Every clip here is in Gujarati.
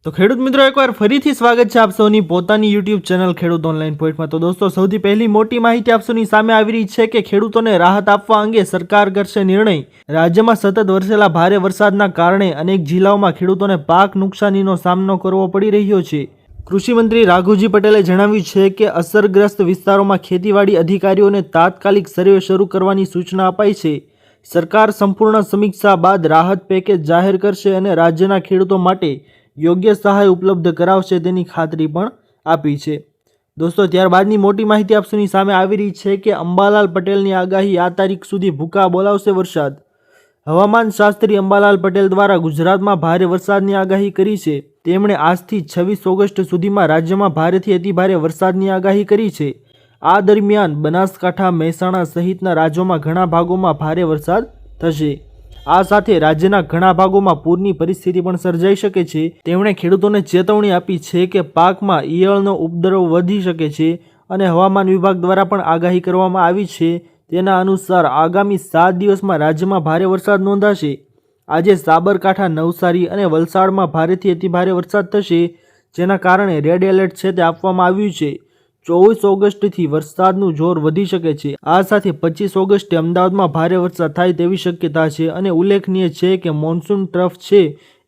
તો ખેડૂત મિત્રો એકવાર ફરીથી સ્વાગત છે આપ સૌની પોતાની YouTube ચેનલ ખેડૂત ઓનલાઈન પોઈન્ટમાં। તો દોસ્તો સૌથી પહેલી મોટી માહિતી આપ સૌની સામે આવી રહી છે કે ખેડૂતોને રાહત આપવા અંગે સરકાર કરશે નિર્ણય। રાજ્યમાં સતત વરસેલા ભારે વરસાદના કારણે અનેક જિલ્લાઓમાં ખેડૂતોને પાક નુકસાનીનો સામનો કરવો પડી રહ્યો છે। કૃષિ મંત્રી રાઘુજી પટેલે જણાવ્યું છે કે અસરગ્રસ્ત વિસ્તારોમાં ખેતીવાડી અધિકારીઓને તાત્કાલિક સર્વે શરૂ કરવાની સૂચના અપાઈ છે। સરકાર સંપૂર્ણ સમીક્ષા બાદ રાહત પેકેજ જાહેર કરશે અને રાજ્યના ખેડૂતો માટે યોગ્ય સહાય ઉપલબ્ધ કરાવશે તેની ખાતરી પણ આપી છે। દોસ્તો ત્યારબાદની મોટી માહિતી આપ સૌની સામે આવી રહી છે કે અંબાલાલ પટેલની આગાહી આ તારીખ સુધી ભૂકા બોલાવશે વરસાદ। હવામાન શાસ્ત્રી અંબાલાલ પટેલ દ્વારા ગુજરાતમાં ભારે વરસાદની આગાહી કરી છે। તેમણે આજથી 26 ઓગસ્ટ સુધીમાં રાજ્યમાં ભારેથી અતિભારે વરસાદની આગાહી કરી છે। આ દરમિયાન બનાસકાંઠા, મહેસાણા સહિતના રાજ્યોમાં ઘણા ભાગોમાં ભારે વરસાદ થશે। આ સાથે રાજ્યના ઘણા ભાગોમાં પૂરની પરિસ્થિતિ પણ સર્જાઈ શકે છે। તેમણે ખેડૂતોને ચેતવણી આપી છે કે પાકમાં ઈયળનો ઉપદ્રવ વધી શકે છે અને હવામાન વિભાગ દ્વારા પણ આગાહી કરવામાં આવી છે। તેના અનુસાર આગામી 7 દિવસમાં રાજ્યમાં ભારે વરસાદ નોંધાશે। આજે સાબરકાંઠા, નવસારી અને વલસાડમાં ભારેથી અતિભારે વરસાદ થશે, જેના કારણે રેડ એલર્ટ છે તે આપવામાં આવ્યું છે। 24 ઓગસ્ટથી વરસાદનું જોર વધી શકે છે। આ સાથે 25 ઓગસ્ટે અમદાવાદમાં ભારે વરસાદ થાય તેવી શક્યતા છે અને ઉલ્લેખનીય છે કે મોન્સૂન ટ્રફ છે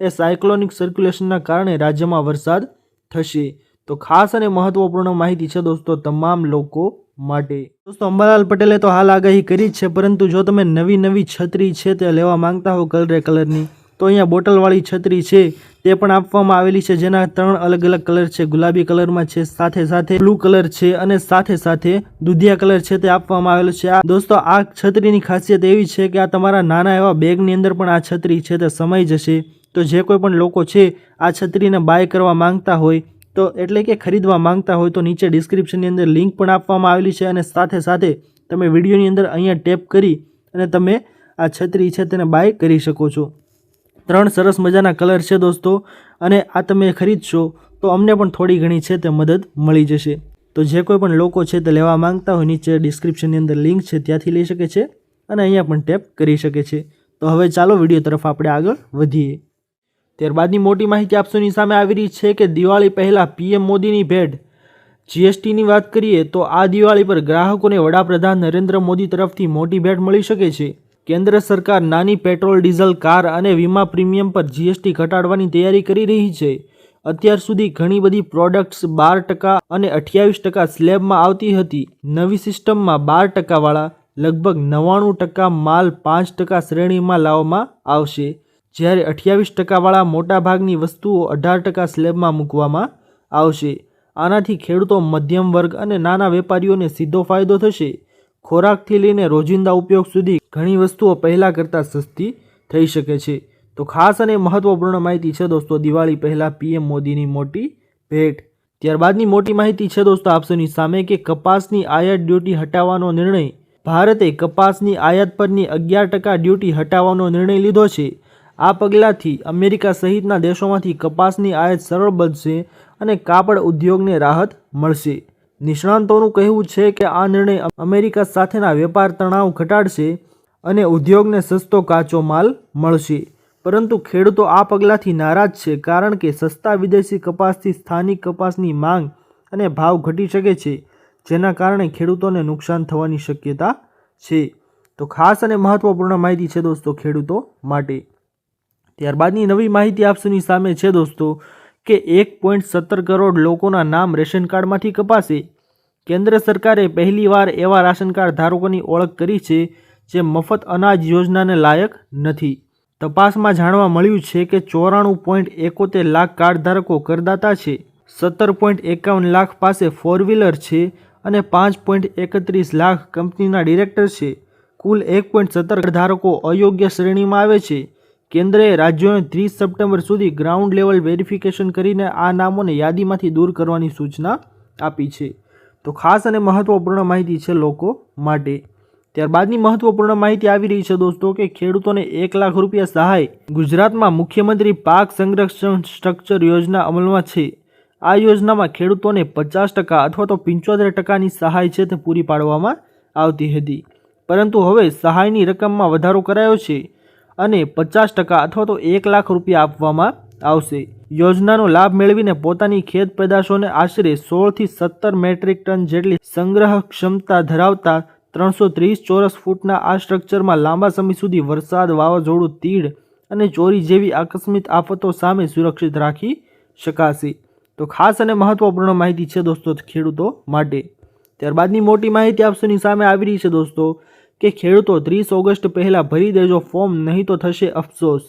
એ સાયક્લોનિક સર્ક્યુલેશનના કારણે રાજ્યમાં વરસાદ થશે। તો ખાસ અને મહત્વપૂર્ણ માહિતી છે દોસ્તો તમામ લોકો માટે। દોસ્તો અંબાલાલ પટેલે તો હાલ આગાહી કરી જ છે, પરંતુ જો તમે નવી છત્રી છે તે લેવા માંગતા હો કલરની, તો અહીંયા બોટલવાળી છત્રી છે તે પણ આપવામાં આવેલી છે, જેના 3 અલગ અલગ કલર છે। ગુલાબી કલરમાં છે, સાથે બ્લુ કલર છે અને સાથે દૂધિયા કલર છે તે આપવામાં આવેલો છે। દોસ્તો આ છત્રીની ખાસિયત એવી છે કે આ તમારા નાના એવા બેગની અંદર પણ આ છત્રી છે તે સમાઈ જશે। તો જે કોઈ પણ લોકો છે આ છત્રીને બાય કરવા માંગતા હોય તો એટલે કે ખરીદવા માંગતા હોય તો નીચે ડિસ્ક્રિપ્શનની અંદર લિંક પણ આપવામાં આવેલી છે અને સાથે તમે વિડીયોની અંદર અહીંયા ટેપ કરી અને તમે આ છત્રી છે તેને બાય કરી શકો છો। 3 સરસ મજાના કલર છે દોસ્તો, અને આ તમે ખરીદશો તો અમને પણ થોડી ઘણી છે તે મદદ મળી જશે। તો જે કોઈ પણ લોકો છે તે લેવા માંગતા હોય નીચે ડિસ્ક્રિપ્શનની અંદર લિંક છે ત્યાંથી લઈ શકે છે અને અહીંયા પણ ટેપ કરી શકે છે। તો હવે ચાલો વિડીયો તરફ આપણે આગળ વધીએ। ત્યારબાદની મોટી માહિતી આપ સૌની સામે આવી રહી છે કે દિવાળી પહેલા પીએમ મોદીની ભેટ। જીએસટીની વાત કરીએ તો આ દિવાળી પર ગ્રાહકોને વડાપ્રધાન નરેન્દ્ર મોદી તરફથી મોટી ભેટ મળી શકે છે। કેન્દ્ર સરકાર નાની પેટ્રોલ, ડીઝલ, કાર અને વીમા પ્રીમિયમ પર જીએસટી ઘટાડવાની તૈયારી કરી રહી છે। અત્યાર સુધી ઘણી બધી પ્રોડક્ટ્સ 12% અને 28% સ્લેબમાં આવતી હતી। નવી સિસ્ટમમાં 12% વાળા લગભગ 99% માલ 5% શ્રેણીમાં લાવવામાં આવશે, જ્યારે 28% વાળા મોટાભાગની વસ્તુઓ 18% સ્લેબમાં મૂકવામાં આવશે। આનાથી ખેડૂતો, મધ્યમ વર્ગ અને નાના વેપારીઓને સીધો ફાયદો થશે। ખોરાકથી લઈને રોજિંદા ઉપયોગ સુધી ઘણી વસ્તુઓ પહેલાં કરતાં સસ્તી થઈ શકે છે। તો ખાસ અને મહત્વપૂર્ણ માહિતી છે દોસ્તો દિવાળી પહેલાં પીએમ મોદીની મોટી ભેટ। ત્યારબાદની મોટી માહિતી છે દોસ્તો આપ સૌની સામે કે કપાસની આયાત ડ્યુટી હટાવવાનો નિર્ણય। ભારતે કપાસની આયાત પરની 11% ડ્યુટી હટાવવાનો નિર્ણય લીધો છે। આ પગલાંથી અમેરિકા સહિતના દેશોમાંથી કપાસની આયાત સરળ બનશે અને કાપડ ઉદ્યોગને રાહત મળશે। નિષ્ણાંતોનું કહેવું છે કે આ નિર્ણય અમેરિકા સાથેના વેપાર તણાવ ઘટાડશે અને ઉદ્યોગને સસ્તો કાચો માલ મળશે। પરંતુ ખેડૂતો આ પગલાંથી નારાજ છે, કારણ કે સસ્તા વિદેશી કપાસથી સ્થાનિક કપાસની માંગ અને ભાવ ઘટી શકે છે, જેના કારણે ખેડૂતોને નુકસાન થવાની શક્યતા છે। તો ખાસ અને મહત્વપૂર્ણ માહિતી છે દોસ્તો ખેડૂતો માટે। ત્યારબાદની નવી માહિતી આપ સૌની સામે છે દોસ્તો કે 1.17 કરોડ લોકોના નામ રેશન કાર્ડમાંથી કપાશે। કેન્દ્ર સરકારે પહેલીવાર એવા રાશન કાર્ડ ધારકોની ઓળખ કરી છે જે મફત અનાજ યોજનાને લાયક નથી। તપાસમાં જાણવા મળ્યું છે કે 94.71 લાખ કાર્ડ ધારકો કરદાતા છે, 17.51 લાખ પાસે 4 વ્હીલર છે અને 5.31 લાખ કંપનીના ડિરેક્ટર છે। કુલ 1.17 ધારકો અયોગ્ય શ્રેણીમાં આવે છે। કેન્દ્રએ રાજ્યોને 30 સપ્ટેમ્બર સુધી ગ્રાઉન્ડ લેવલ વેરિફિકેશન કરીને આ નામોને યાદીમાંથી દૂર કરવાની સૂચના આપી છે। તો ખાસ અને મહત્વપૂર્ણ માહિતી છે લોકો માટે। ત્યારબાદની મહત્વપૂર્ણ માહિતી આવી રહી છે દોસ્તો કે ખેડૂતોને 1 લાખ રૂપિયા સહાય। ગુજરાતમાં મુખ્યમંત્રી પાક સંરક્ષણ સ્ટ્રક્ચર યોજના અમલમાં છે। આ યોજનામાં ખેડૂતોને 50% અથવા તો 75%ની સહાય છે તે પૂરી પાડવામાં આવતી હતી, પરંતુ હવે સહાયની રકમમાં વધારો કરાયો છે અને 50% અથવા તો 1 લાખ રૂપિયા આપવામાં આવશે। યોજનાનો લાભ મેળવીને પોતાની ખેત પેદાશોને આશરે 16 થી 17 મેટ્રિક ટન જેટલી સંગ્રહ ક્ષમતા ધરાવતા 330 ચોરસ ફૂટના આ સ્ટ્રક્ચરમાં લાંબા સમય સુધી વરસાદ, વાવાઝોડું, તીડ અને ચોરી જેવી આકસ્મિક આફતો સામે સુરક્ષિત રાખી શકાશે। તો ખાસ અને મહત્વપૂર્ણ માહિતી છે દોસ્તો ખેડૂતો માટે। ત્યારબાદની મોટી માહિતી આપસોની સામે આવી રહી છે દોસ્તો કે ખેડૂતો 30 ઓગસ્ટ પહેલાં ભરી દેજો ફોર્મ, નહીં તો થશે અફસોસ।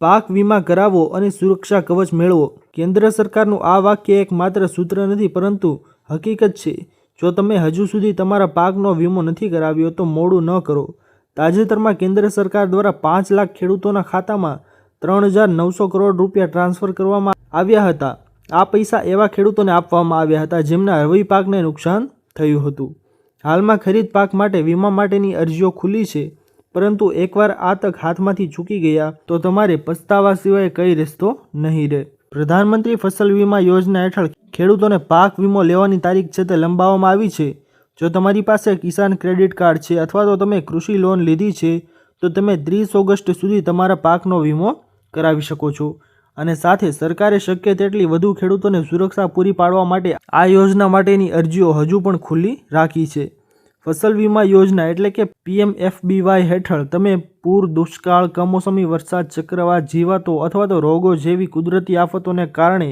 પાક વીમા કરાવો અને સુરક્ષા કવચ મેળવો। કેન્દ્ર સરકારનું આ વાક્ય એક માત્ર સૂત્ર નથી પરંતુ હકીકત છે। જો તમે હજુ સુધી તમારા પાકનો વીમો નથી કરાવ્યો તો મોડું ન કરો। તાજેતરમાં કેન્દ્ર સરકાર દ્વારા 5 લાખ ખેડૂતોના ખાતામાં 3,900 કરોડ રૂપિયા ટ્રાન્સફર કરવામાં આવ્યા હતા। આ પૈસા એવા ખેડૂતોને આપવામાં આવ્યા હતા જેમના રવિ પાકને નુકસાન થયું હતું। હાલમાં ખરીદ પાક માટે વીમા માટેની અરજીઓ ખુલ્લી છે, પરંતુ એકવાર આ તક હાથમાંથી ચૂકી ગયા તો તમારે પસ્તાવા સિવાય કઈ રસ્તો નહીં રહે। પ્રધાનમંત્રી ફસલ વીમા યોજના હેઠળ ખેડૂતોને પાક વીમો લેવાની તારીખ છે તે લંબાવવામાં આવી છે। જો તમારી પાસે કિસાન ક્રેડિટ કાર્ડ છે અથવા તો તમે કૃષિ લોન લીધી છે તો તમે 30 ઓગસ્ટ સુધી તમારા પાકનો વીમો કરાવી શકો છો। અને સાથે સરકારે શક્ય તેટલી વધુ ખેડૂતોને સુરક્ષા પૂરી પાડવા માટે આ યોજના માટેની અરજીઓ હજુ પણ ખુલ્લી રાખી છે। ફસલ વીમા યોજના એટલે કે PMFBY હેઠળ તમે પૂર, દુષ્કાળ, કમોસમી વરસાદ, ચક્રવાત, જીવાતો અથવા તો રોગો જેવી કુદરતી આફતોને કારણે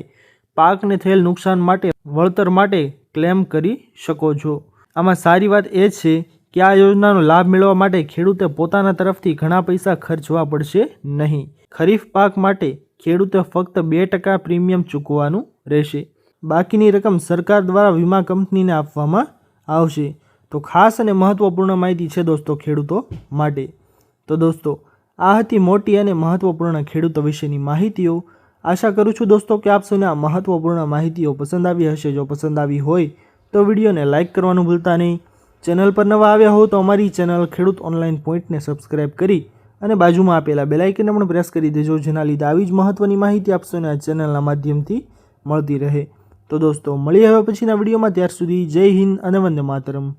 પાકને થયેલ નુકસાન માટે વળતર માટે ક્લેમ કરી શકો છો। આમાં સારી વાત એ છે કે આ યોજનાનો લાભ મેળવવા માટે ખેડૂતે પોતાના તરફથી ઘણા પૈસા ખર્ચવા પડશે નહીં। ખરીફ પાક માટે ખેડૂતે ફક્ત 2% પ્રીમિયમ ચૂકવવાનું રહેશે। બાકીની રકમ સરકાર દ્વારા વીમા કંપનીને આપવામાં આવશે। તો ખાસ અને મહત્વપૂર્ણ માહિતી છે દોસ્તો ખેડૂતો માટે। તો દોસ્તો આ હતી મોટી અને મહત્વપૂર્ણ ખેડૂતો વિશેની માહિતીઓ। આશા કરું છું દોસ્તો કે આપ સૌને આ મહત્વપૂર્ણ માહિતીઓ પસંદ આવી હશે। જો પસંદ આવી હોય તો વિડીયોને લાઇક કરવાનું ભૂલતા નહીં। ચેનલ પર નવા આવ્યા હો તો અમારી ચેનલ ખેડૂત ઓનલાઈન પોઈન્ટને સબસ્ક્રાઈબ કરી અને બાજુમાં આપેલા બેલ આઇકનને પણ પ્રેસ કરી દેજો, જેના લીધે આવી જ મહત્વની માહિતી આપશોને આ ચેનલના માધ્યમથી મળતી રહે। તો દોસ્તો મળીએ હવે પછીના વિડીયોમાં, ત્યાર સુધી જય હિન્દ અને વંદે માતરમ।